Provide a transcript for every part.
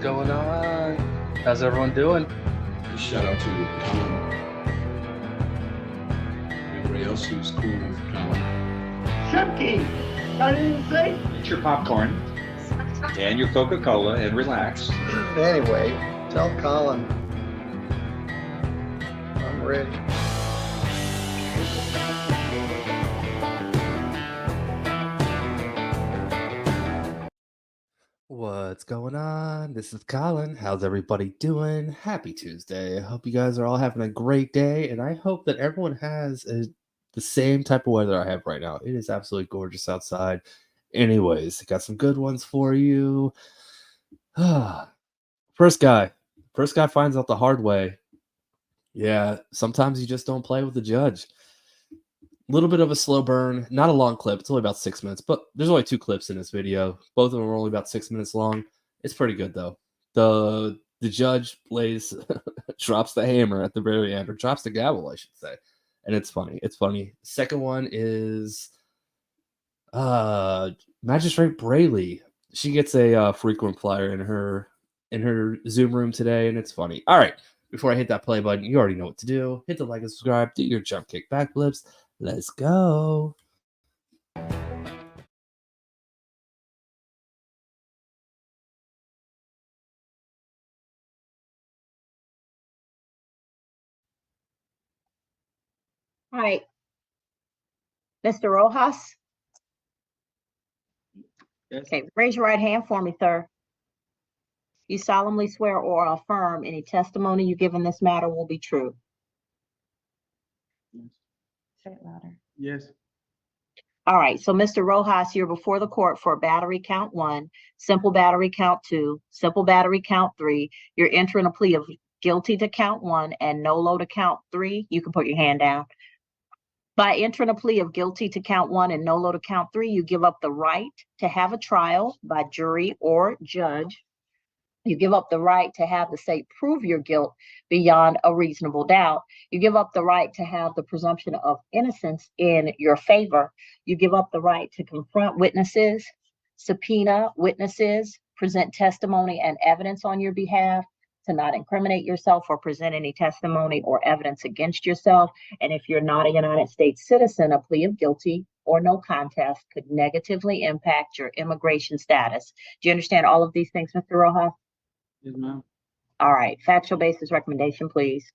going on? How's everyone doing? Shout out to Colin. Everybody else who's cool with Colin. Chunky! I didn't say. Get your popcorn and your Coca-Cola and relax. Anyway, tell Colin I'm ready. What's going on? This is Colin. How's everybody doing? Happy Tuesday. I hope you guys are all having a great day, and I hope that everyone has the same type of weather I have right now. It is absolutely gorgeous outside. Anyways, got some good ones for you. First guy finds out the hard way. Yeah, sometimes you just don't play with the judge. A little bit of a slow burn, not a long clip. It's only about 6 minutes, but there's only 2 clips in this video. Both of them are only about 6 minutes long. It's pretty good though. The judge plays drops the hammer at the very end, or drops the gavel, I should say, and it's funny. It's funny. Second one is Magistrate Braley. She gets a frequent flyer in her Zoom room today, and it's funny. All right, before I hit that play button, you already know what to do. Hit the like and subscribe. Do your jump kick backflips. Let's go. All right. Mr. Rojas? Yes. Okay, raise your right hand for me, sir. You solemnly swear or affirm any testimony you give in this matter will be true. Say it louder. Yes. All right, so Mr. Rojas, you're before the court for battery count 1, simple battery count 2, simple battery count 3. You're entering a plea of guilty to count 1 and no low to count 3. You can put your hand down. By entering a plea of guilty to count 1 and no low to count 3, you give up the right to have a trial by jury or judge. You give up the right to have the state prove your guilt beyond a reasonable doubt. You give up the right to have the presumption of innocence in your favor. You give up the right to confront witnesses, subpoena witnesses, present testimony and evidence on your behalf, to not incriminate yourself or present any testimony or evidence against yourself. And if you're not a United States citizen, a plea of guilty or no contest could negatively impact your immigration status. Do you understand all of these things, Mr. Rojas? Yes, ma'am. All right, factual basis recommendation, please.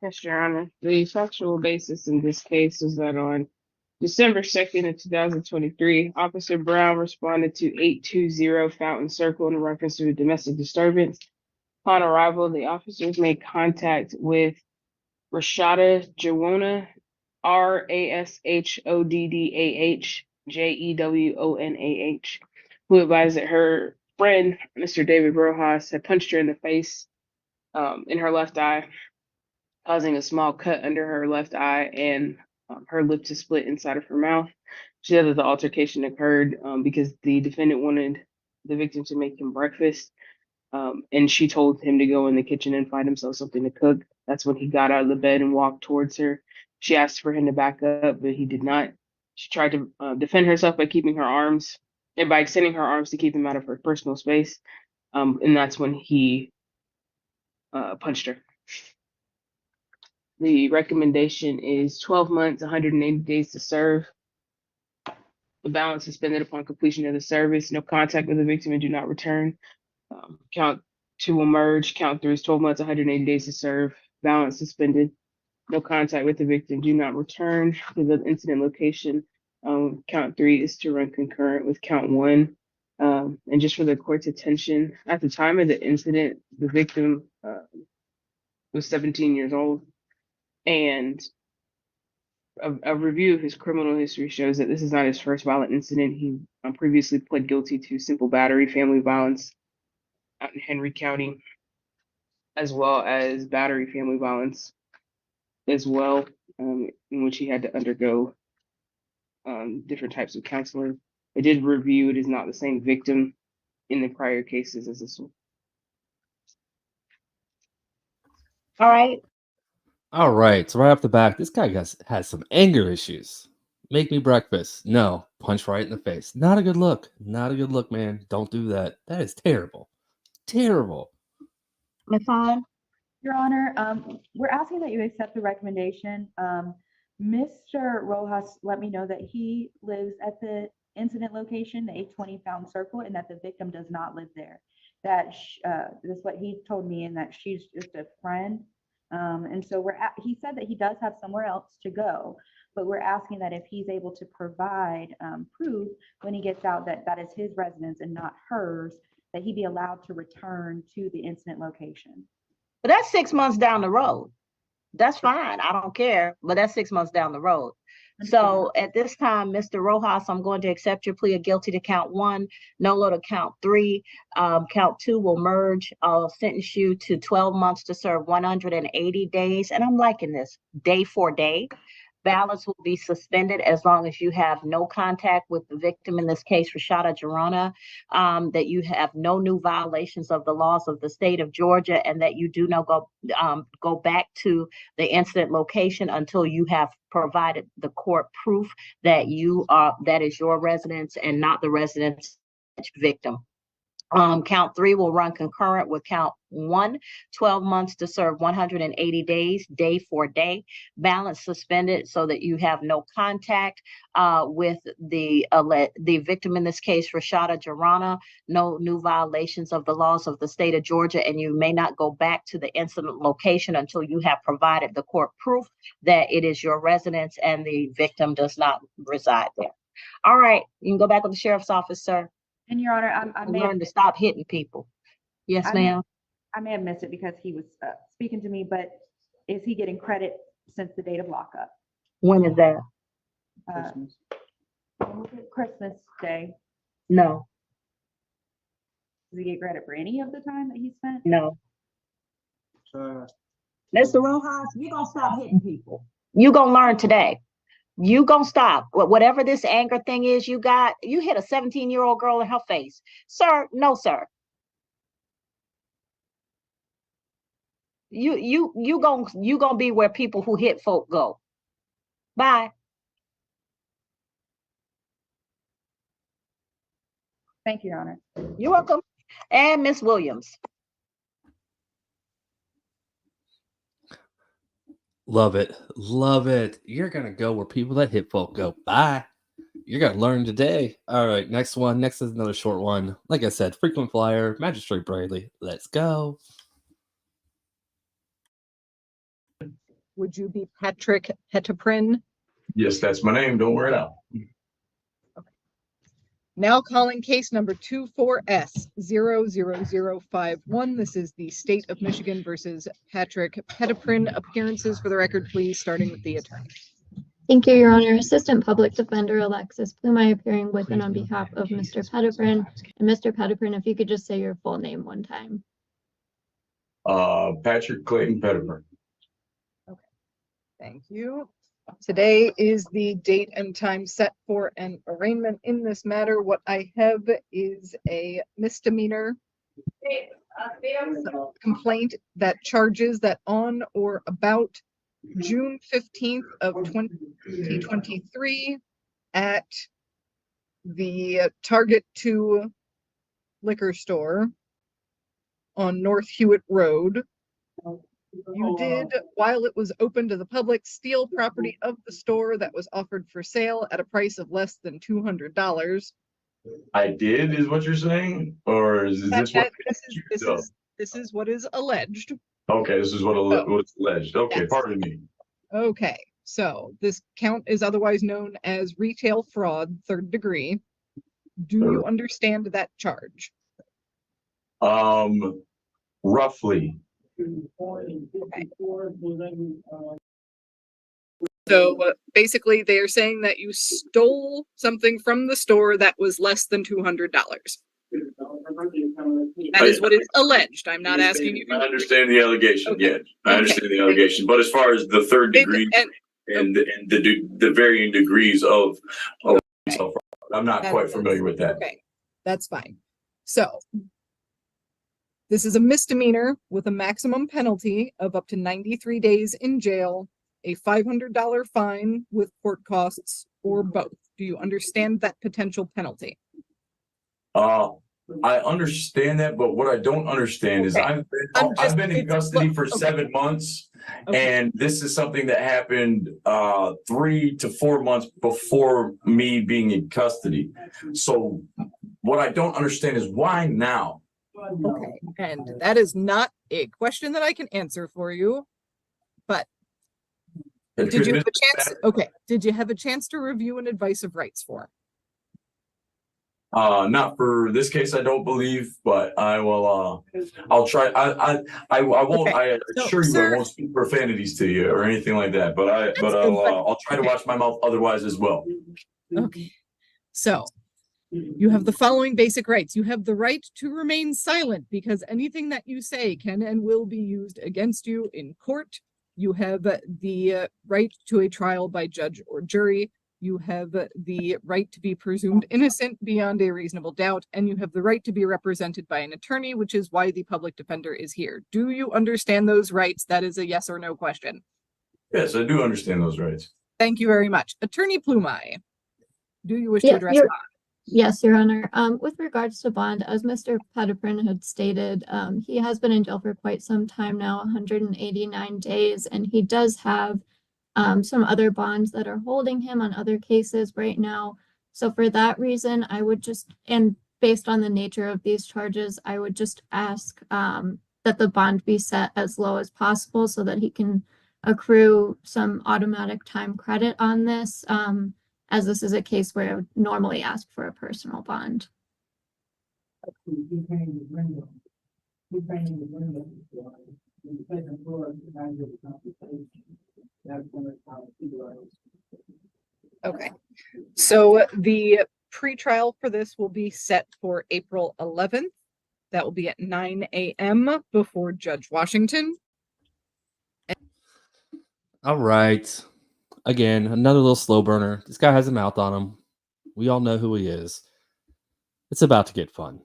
Yes, Your Honor. The factual basis in this case is that on December 2nd of 2023, Officer Brown responded to 820 Fountain Circle in reference to a domestic disturbance. Upon arrival, the officers made contact with Rashada Jawona, RASHODDAH who advised that her friend, Mr. David Rojas, had punched her in the face in her left eye, causing a small cut under her left eye and her lip to split inside of her mouth. She said that the altercation occurred because the defendant wanted the victim to make him breakfast, and she told him to go in the kitchen and find himself something to cook. That's when he got out of the bed and walked towards her. She asked for him to back up, but he did not. She tried to defend herself by keeping her arms and by extending her arms to keep him out of her personal space, and that's when he punched her. The recommendation is 12 months, 180 days to serve. The balance suspended upon completion of the service. No contact with the victim and do not return. Count 2 will merge. Count 3 is 12 months, 180 days to serve. Balance suspended. No contact with the victim. Do not return to the incident location. Count 3 is to run concurrent with count 1. And just for the court's attention, at the time of the incident, the victim was 17 years old. And a review of his criminal history shows that this is not his first violent incident. He previously pled guilty to simple battery, family violence out in Henry County, as well as battery, family violence as well, in which he had to undergo different types of counseling. I did review it is not the same victim in the prior cases as this one. All right. All right. So right off the bat, this guy has some anger issues. Make me breakfast. No. Punch right in the face. Not a good look. Not a good look, man. Don't do that. That is terrible. Terrible. Ms. Han? Your Honor, we're asking that you accept the recommendation. Mr. Rojas let me know that he lives at the incident location, the 820 Fountain Circle, and that the victim does not live there. That's what he told me, and that she's just a friend. And so he said that he does have somewhere else to go, but we're asking that if he's able to provide proof when he gets out that that is his residence and not hers, that he be allowed to return to the incident location. But that's 6 months down the road. That's fine. I don't care, but that's 6 months down the road. So at this time, Mr. Rojas, I'm going to accept your plea of guilty to count 1, no to count 3. Count 2 will merge. I'll sentence you to 12 months to serve 180 days. And I'm liking this, day for day. Balance will be suspended as long as you have no contact with the victim, in this case, Rashada Jarana, that you have no new violations of the laws of the state of Georgia, and that you do not go back to the incident location until you have provided the court proof that that is your residence and not the residence victim. Count 3 will run concurrent with count 1, 12 months to serve 180 days, day for day. Balance suspended so that you have no contact with the victim, in this case, Rashada Jarana, no new violations of the laws of the state of Georgia, and you may not go back to the incident location until you have provided the court proof that it is your residence and the victim does not reside there. All right, you can go back to the sheriff's office, sir. And Your Honor, I may learn to stop hitting people. Yes, ma'am. I may have missed it because he was speaking to me, but is he getting credit since the date of lockup? When is that? Christmas Day. No, Does he get credit for any of the time that he spent? no. Mr. Rojas, you gonna stop hitting people. You gonna learn today. You gonna stop. Whatever this anger thing is you got, you hit a 17-year-old girl in her face. Sir, no, sir. You gonna be where people who hit folk go. Bye. Thank you, Your Honor. You're welcome. And Miss Williams. Love it. Love it. You're going to go where people that hit folk go. Bye. You're going to learn today. All right. Next one. Next is another short one. Like I said, frequent flyer, Magistrate Bradley. Let's go. Would you be Patrick Petiprin? Yes, that's my name. Don't wear it out. Now calling case number 24S00051. This is the State of Michigan versus Patrick Petiprin. Appearances for the record, please, starting with the attorney. Thank you, Your Honor. Assistant Public Defender Alexis Pluma appearing with and on behalf of Mr. Petiprin. And Mr. Petiprin, if you could just say your full name one time. Patrick Clayton Petiprin. Okay, thank you. Today is the date and time set for an arraignment in this matter. What I have is a misdemeanor complaint that charges that on or about June 15th of 2023 at the Target 2 liquor store on North Hewitt Road, you did, while it was open to the public, steal property of the store that was offered for sale at a price of less than $200. I did, is what you're saying, or is this what? This is what is alleged. Okay, this is what's alleged. Okay, yes. Pardon me. Okay, so this count is otherwise known as retail fraud, 3rd degree. Do you understand that charge? Roughly. Okay. So basically they're saying that you stole something from the store that was less than $200. That is what is alleged. I'm not asking you. I understand the allegation. Okay. Yeah, I understand the allegation. But as far as the 3rd degree and the varying degrees of I'm not quite familiar with that. Okay, that's fine. So this is a misdemeanor with a maximum penalty of up to 93 days in jail a $500 fine with court costs, or both. Do you understand that potential penalty? I understand that, but what I don't understand is Okay. I've been in it's- custody for okay. 7 months, Okay. and this is something that happened 3 to 4 months before me being in custody. So what I don't understand is why now? Okay, and that is not a question that I can answer for you, but did you have a chance? Okay, did you have a chance to review an advice of rights form? Not for this case, I don't believe, but I will. I'll try. I won't. Okay. I assure you, Sir- I won't speak profanities to you or anything like that. But That's good, I'll try to okay. watch my mouth otherwise as well. Okay, so you have the following basic rights. You have the right to remain silent because anything that you say can and will be used against you in court. You have the right to a trial by judge or jury. You have the right to be presumed innocent beyond a reasonable doubt, and you have the right to be represented by an attorney, which is why the public defender is here. Do you understand those rights? That is a yes or no question. Yes, I do understand those rights. Thank you very much. Attorney Plumai, do you wish to address bond? Yes, Your Honor. With regards to bond, as Mr. Petiprin had stated, he has been in jail for quite some time now, 189 days, and he does have some other bonds that are holding him on other cases right now. So for that reason, I would just, and based on the nature of these charges, I would just ask that the bond be set as low as possible so that he can accrue some automatic time credit on this, as this is a case where I would normally ask for a personal bond. Okay, so the pretrial for this will be set for April 11th. That will be at 9 a.m. before Judge Washington. All right. Again, another little slow burner. This guy has a mouth on him. We all know who he is. It's about to get fun.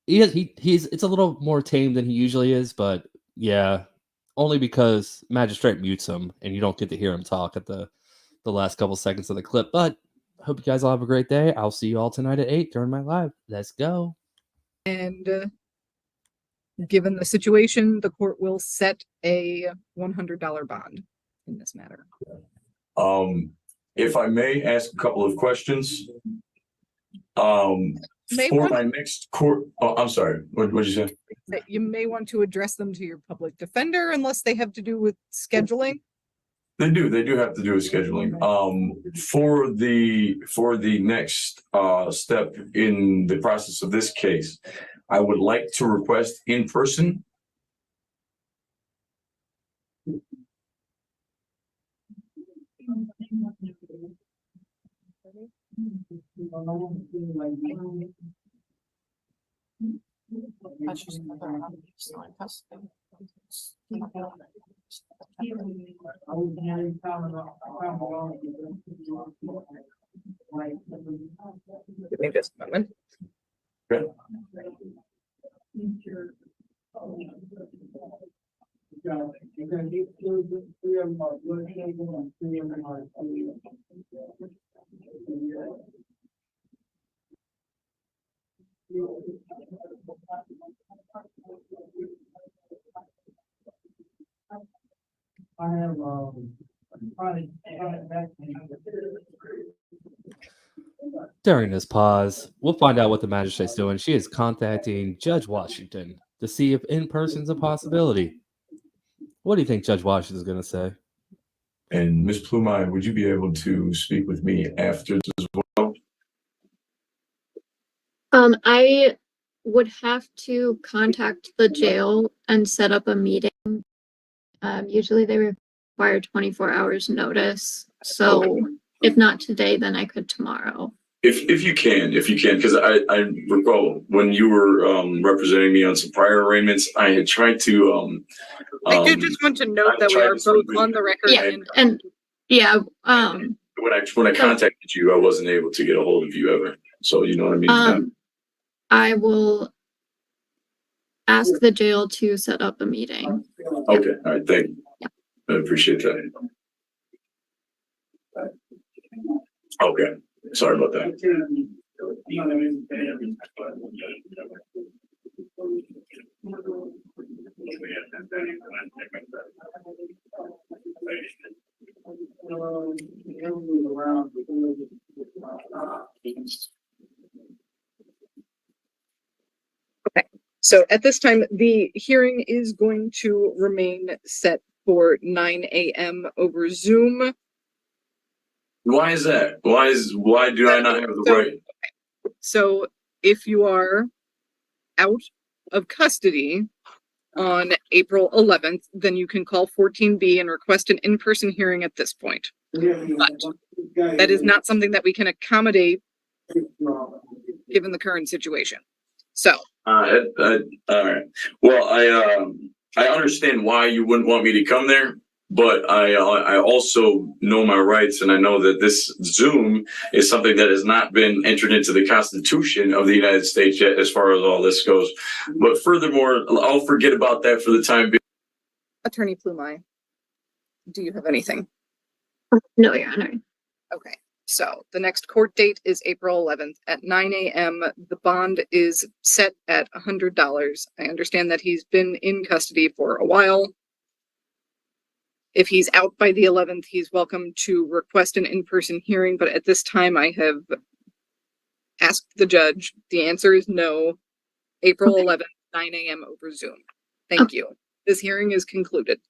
He's it's a little more tame than he usually is, but yeah, only because magistrate mutes him and you don't get to hear him talk at the last couple seconds of the clip. But I hope you guys all have a great day. I'll see you all tonight at 8 during my live. Let's go. And given the situation, the court will set a $100 bond in this matter. If I may ask a couple of questions. My next court. Oh, I'm sorry. What did you say? That you may want to address them to your public defender unless they have to do with scheduling. They do have to do with scheduling. For the next step in the process of this case, I would like to request in person. Give me just a moment. Okay. During this pause, we'll find out what the magistrate's doing. She is contacting Judge Washington to see if in person's a possibility. What do you think Judge Washington is going to say? And Ms. Plumai, would you be able to speak with me after this as well? I would have to contact the jail and set up a meeting. Usually they require 24 hours notice. So Okay. if not today, then I could tomorrow. If you can, because I recall when you were representing me on some prior arraignments, I had tried to I do just want to note that we are both on the record. Yeah, when I contacted you, I wasn't able to get a hold of you ever. So you know what I mean? I will ask the jail to set up a meeting. Okay, all right, thank you. I appreciate that. Okay, sorry about that. So at this time, the hearing is going to remain set for 9 a.m. over Zoom. Why is that? Why do I not have the right? So if you are out of custody on April 11th, then you can call 14B and request an in-person hearing at this point. But that is not something that we can accommodate given the current situation. So. All right. Well, I understand why you wouldn't want me to come there, but I also know my rights, and I know that this Zoom is something that has not been entered into the Constitution of the United States yet, as far as all this goes. But furthermore, I'll forget about that for the time being. Attorney Plumai, do you have anything? No, Your Honor. Okay. So the next court date is April 11th at 9 a.m. The bond is set at $100. I understand that he's been in custody for a while. If he's out by the 11th, he's welcome to request an in-person hearing. But at this time, I have asked the judge. The answer is no. April 11th, 9 a.m. over Zoom. Thank you. This hearing is concluded.